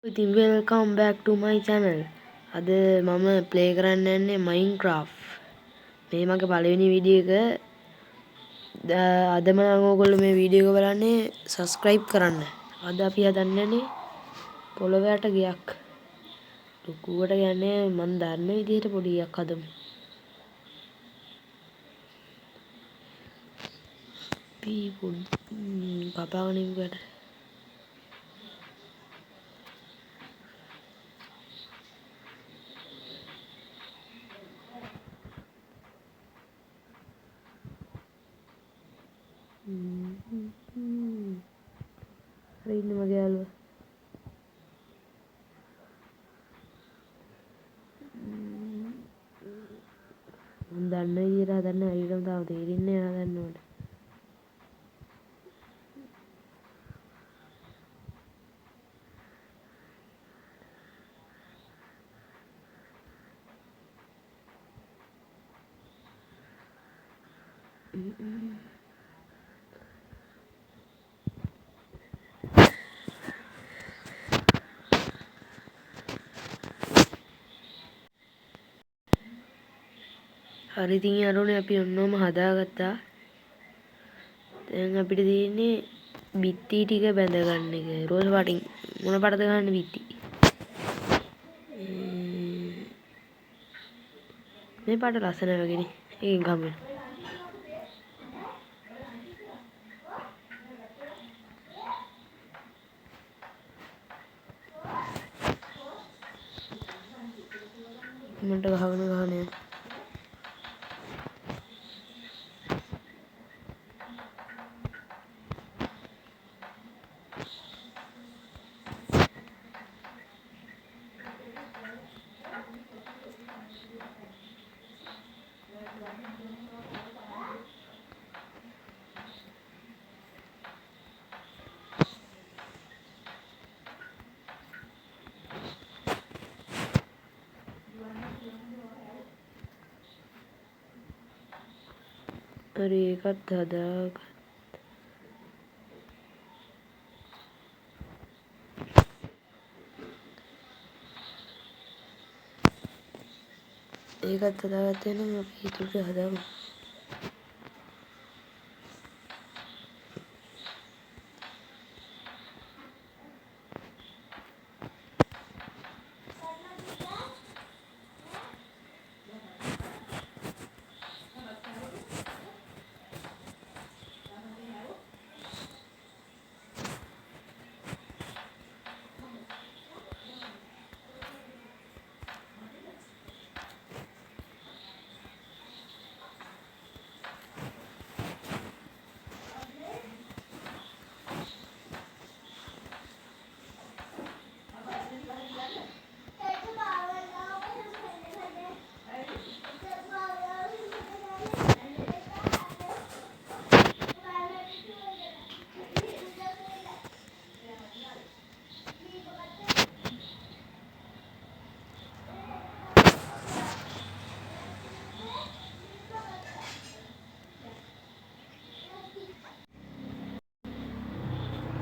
ඉතින් welcome back to my channel. අද මම ප්ලේ කරන්න යන්නේ Minecraft. මේ මගේ පළවෙනි වීඩියෝ එක. අදම නම් ඔයගොල්ලෝ මේ වීඩියෝ එක බලන්නේ subscribe කරන්න. අද අපි හදන්න යන්නේ පොළොවට ගයක්. ලොකුවට යන්නේ මම දන්න විදිහට පොඩි ගයක් හදමු. පීපුන් කපාගෙන ඉන්නකොට හරි ඉන්න මගේ යාළුවා. මම දන්න විදිහට හදන්න හරියටම තාම තේරෙන්නේ නැහැ හදන්න ඕනේ. හරි ඉතින් යාළුවනේ අපි ඔන්නෝම හදාගත්තා. දැන් අපිට තියෙන්නේ බිත්ති ටික බැඳ ගන්න එක. රෝස් පාටින් මොන පාටද ගන්න බිත්ති? මේ පාට ලස්සන වගේනේ. ඒකෙන් ගමු. මන්ට ගහගෙන යන්න. හරි ඒකත් හදාගන්න. ඒකත් හදාගත්තේ නම් අපි ඊට හදාගමු.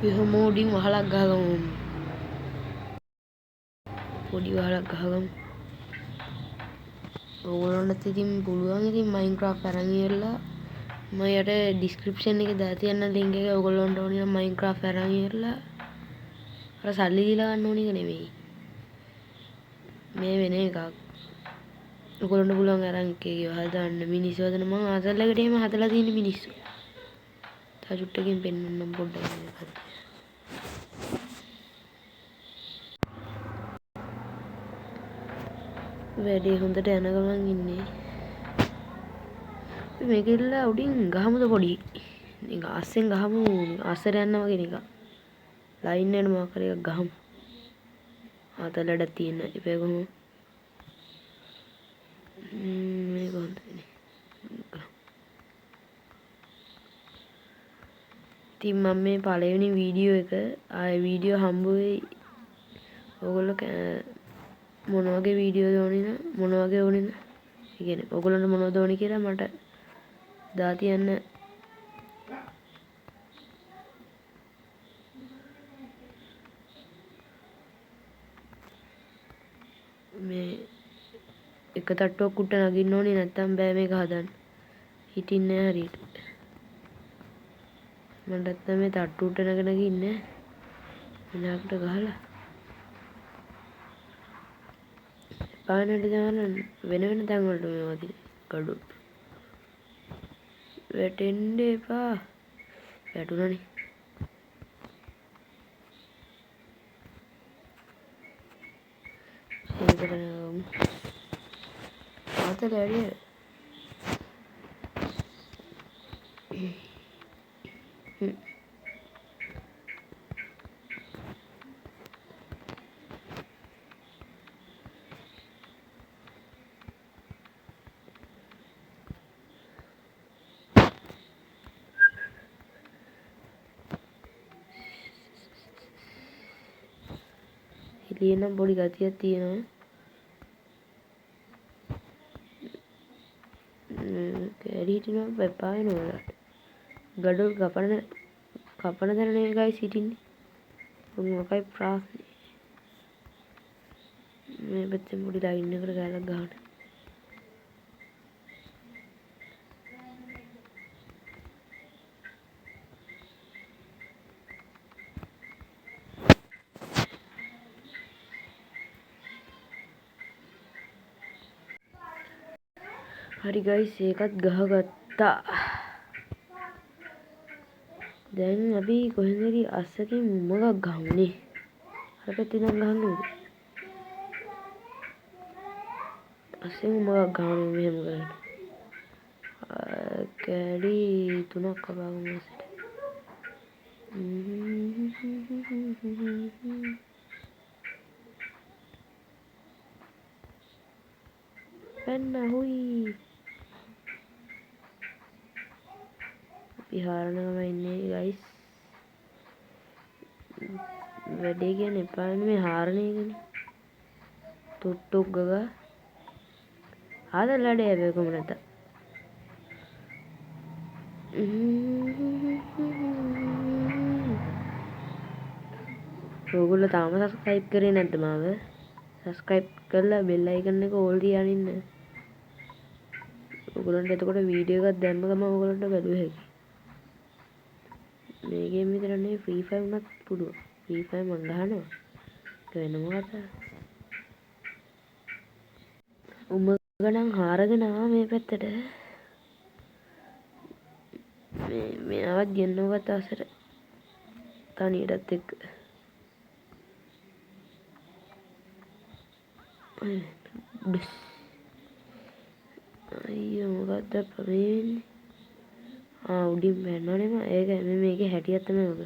එහෙම උඩින් වහලක් ගහගමු. පොඩි වහලක් ගහගමු. ඕගොල්ලන්ට ඉතින් පුළුවන් ඉතින් Minecraft අරන් ඉවරලා මම යට description එකේ දාලා තියන්න link එක. ඕගොල්ලන්ට ඕන නම් Minecraft අරන් ඉවරලා අර සල්ලි දීලා ගන්න ඕන එක නෙමෙයි. මේ වෙන එකක්. ඔයගොල්ලන්ට පුළුවන් අරන් එකේ හදාන්න මිනිස්සු හදන මම අසල්ලකට එහෙම හදලා තියෙන මිනිස්සු. තා චුට්ටකින් පෙන්නන්නම් පොඩ්ඩක්. වැඩේ හොඳට යන ගමන් ඉන්නේ. මේකෙල්ලා උඩින් ගහමුද පොඩි. නිකන් අස්සෙන් ගහමු අස්සර යන්න වගේ නිකන්. ලයින් එකට මොකක් හරි එකක් ගහමු. අතලඩ තියෙන ඉපේ කොහොම. මේක හොඳනේ. ඉතින් මම මේ පළවෙනි වීඩියෝ එක ආයේ වීඩියෝ හම්බ වෙයි. ඔයගොල්ලෝ මොන වගේ වීඩියෝද ඕනේ මොන වගේ ඕනේ ඒ කියන්නේ ඔයගොල්ලන්ට මොනවද ඕනේ කියලා මට දා තියන්න. මේ එක තට්ටුවක් උඩ නගින්න ඕනේ නැත්තම් බෑ මේක හදන්න. හිටින්නේ නැහැ හරියට. මට නැත්තම් මේ තට්ටු උඩ නගන ඉන්නේ විනාකට ගහලා. පානට දාන වෙන වෙන තැන් වලට මේවා තියෙන gadu. වැටෙන්න එපා. වැටුණානේ. ඒක කරනවා. ආතල වැඩි. එළියෙනම් පොඩි ගතියක් තියෙනවා. කැරි හිටිනවා එපා වෙනවා. gadu කපන තැන නේ ගයිස් හිටින්නේ. මොකයි ප්‍රශ්නේ. මේ පැත්තේ පොඩි ලයින් එකකට ගාලක් ගහන්න. හරි ගයිස් ඒකත් ගහගත්තා. දැන් අපි කොහෙන්ද හරි අස්සකින් මොකක් ගහමුනේ. අර පැත්තේ නම් ගහන්න ඕනේ. අස්සෙන් මොකක් ගහමු මෙහෙම කරලා. කැඩි 3ක් කපාගමු අස්සට. පැන්න හුයි. විහාරණම ඉන්නේ ගයිස්. වැඩේ කියන්නේ එපා මේ හාරණේ කියන්නේ. තුට්ටුක් ගගා. ආදර ලඩේ හැබැයි කොහොම නැත. ඔයගොල්ලෝ තාම සබ්ස්ක්‍රයිබ් කරේ නැද්ද මාව? සබ්ස්ක්‍රයිබ් කරලා බෙල් අයිකන් එක ඕල් තියාගෙන ඉන්න. ඔයගොල්ලන්ට එතකොට වීඩියෝ එකක් දැම්ම ගමන් ඔයගොල්ලන්ට බැලුව හැකියි. මේ ගේම් විතර නෙවෙයි ෆ්‍රී ෆයර් උනත් පුළුවන්. ෆ්‍රී ෆයර් මං ගහනවා. ඒක වෙන මොකක්ද? උමගනම් හාරගෙන ආවා මේ පැත්තට. මෙයාවත් ගෙන්නවගත්ත අසර තනියටත් එක්ක. අයියෝ මොකක්ද වෙන්නේ? උඩින් බැන්නවනේ මම. ඒක මේකේ හැටියක් තමයි ඔබ.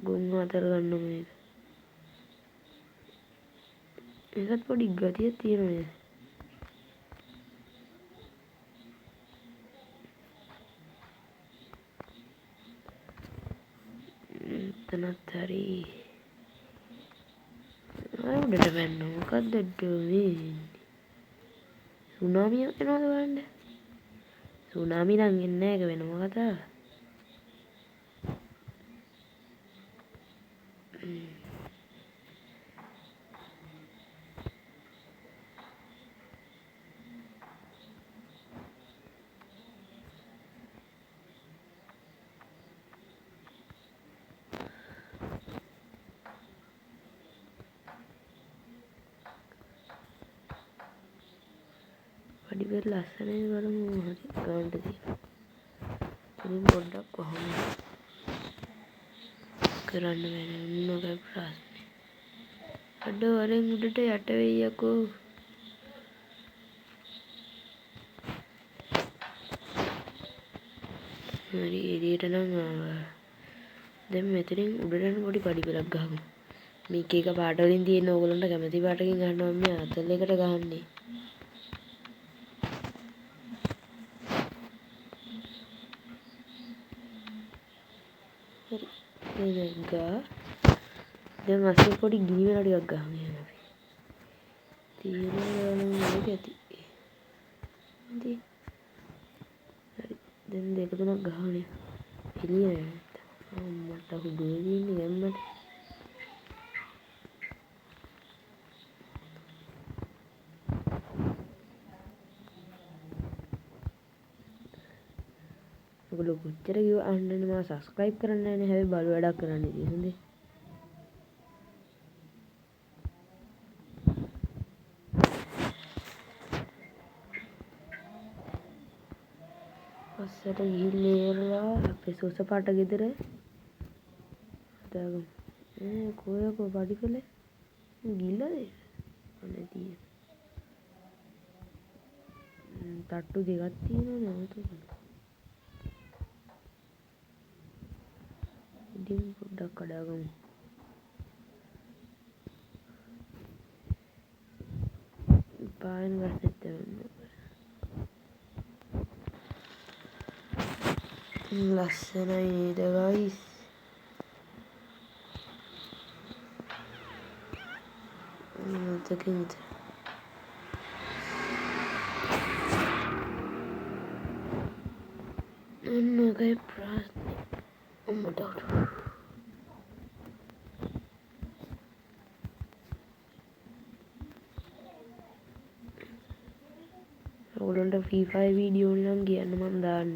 ගොන් අතර ගන්න මේක. ඒකත් පොඩි ගතියක් තියෙනවා නේද? එතනත් හරි. උඩට බැන්න මොකක්ද වෙන්නේ? සුනාමියක් එනවද බලන්න. සුනාමි නම් එන්නේ නැහැ. ඒක වෙනම කතාවක්. පඩිපෙර ලස්සනයි බලමු. හරි ගානට තියෙනවා. ඉතින් පොඩ්ඩක් කොහොම කරන්න බැහැ මොකක්ද ප්‍රශ්නේ. අඩ වරෙන් උඩට යට වෙයි යකෝ. හරි එළියට නම් ආවා. දැන් මෙතනින් උඩට පොඩි පඩිපෙරක් ගහමු. මේක එක පාට වලින් තියෙන ඕගොල්ලන්ට කැමති පාටකින් ගන්නවා මම අතල් එකට ගහන්නේ. හරි දැන් අස්සේ පොඩි ගිනි වෙන ටිකක් ගහමු අපි. තියෙනවා මේක ඇති. ඉතින් හරි දැන් දෙක තුනක් ගහන්නේ. එළිය මට හුදුවේ ඉන්නේ ගැම්මට. ඔයගොල්ලෝ කොච්චර කිව්ව අහන්නේ මම සබ්ස්ක්‍රයිබ් කරන්නේ නැහැ නේ. හැබැයි බලු වැඩක් කරන්නේ ඉතින් හොඳේ. පස්සට ගිහිල්ලා ඉවරලා අපේ සෝස පාට ගෙදර හදාගමු. කොයකෝ පඩි කළේ ගිල්ලද අනේ තියෙන තට්ටු දෙකක් තියෙනවා නේද? ඉතින් පොඩ්ඩක් කඩාගමු. පායන ගස්සෙත් වෙනවා. ලස්සනයි නේද guys? මතකින්ද ඔන්නගේ ප්‍රශ්නේ අම්මට ඔයගොල්ලන්ට Free Fire වීඩියෝ නම් කියන්න මම දාන්නම්.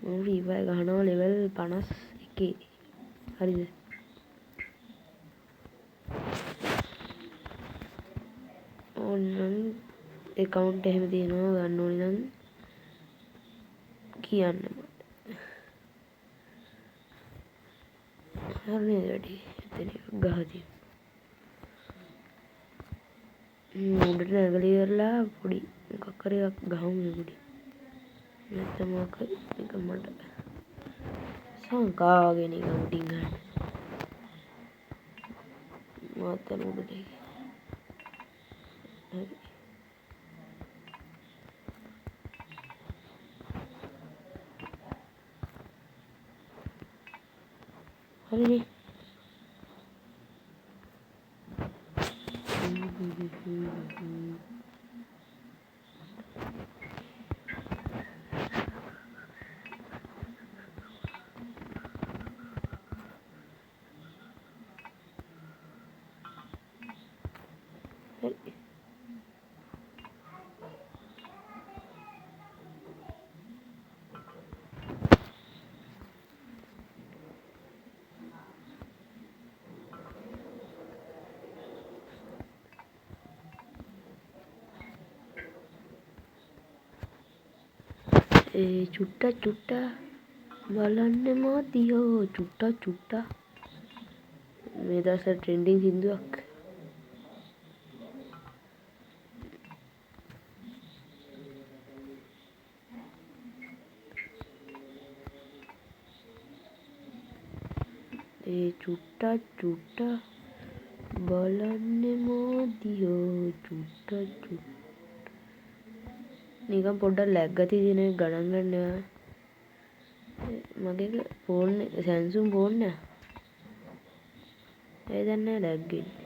මම Free Fire ගහනවා level 51. හරිද? ඕන්නම් account එහෙම තියෙනවා ගන්න ඕනේ නම් කියන්න මට. හරිනේ වැඩි. එතන ගහතියි. උඩට නැගලා ඉවරලා පොඩි මොකක් හරි එකක් ගහමු උඩට. නැත්නම් මොකක් එක මට සංකාගෙන එක උඩින් ගන්න. මාතන උඩට හරි. හරිනේ. චුට්ටා බලන්න මාතියෝ චුට්ටා මේ දවස්වල ට්‍රෙන්ඩින් සින්දුවක්. චුට්ටා බලන්න මාතියෝ චුට්ටා නිකන් පොඩ්ඩක් ලැග් ගතිය තියෙන එක ගණන් ගන්න. මගේ ෆෝන් Samsung ෆෝන් එක. ඒ දැන් නෑ ලැග් වෙන්නේ.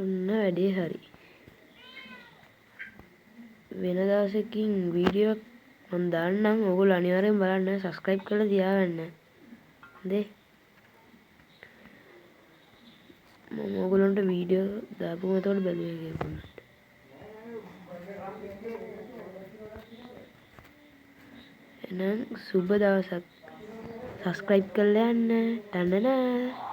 ඔන්න වැඩේ හරි. වෙන දවසකින් වීඩියෝ මම දාන්නම්. ඔයගොල්ලෝ අනිවාර්යෙන් බලන්න subscribe කරලා තියාගන්න. හොඳේ. මම ඔයගොල්ලන්ට වීඩියෝ දාපුවම එතකොට බැලුවේ කියලා. එහෙනම් සුබ දවසක්. subscribe කරලා යන්න. ටනනා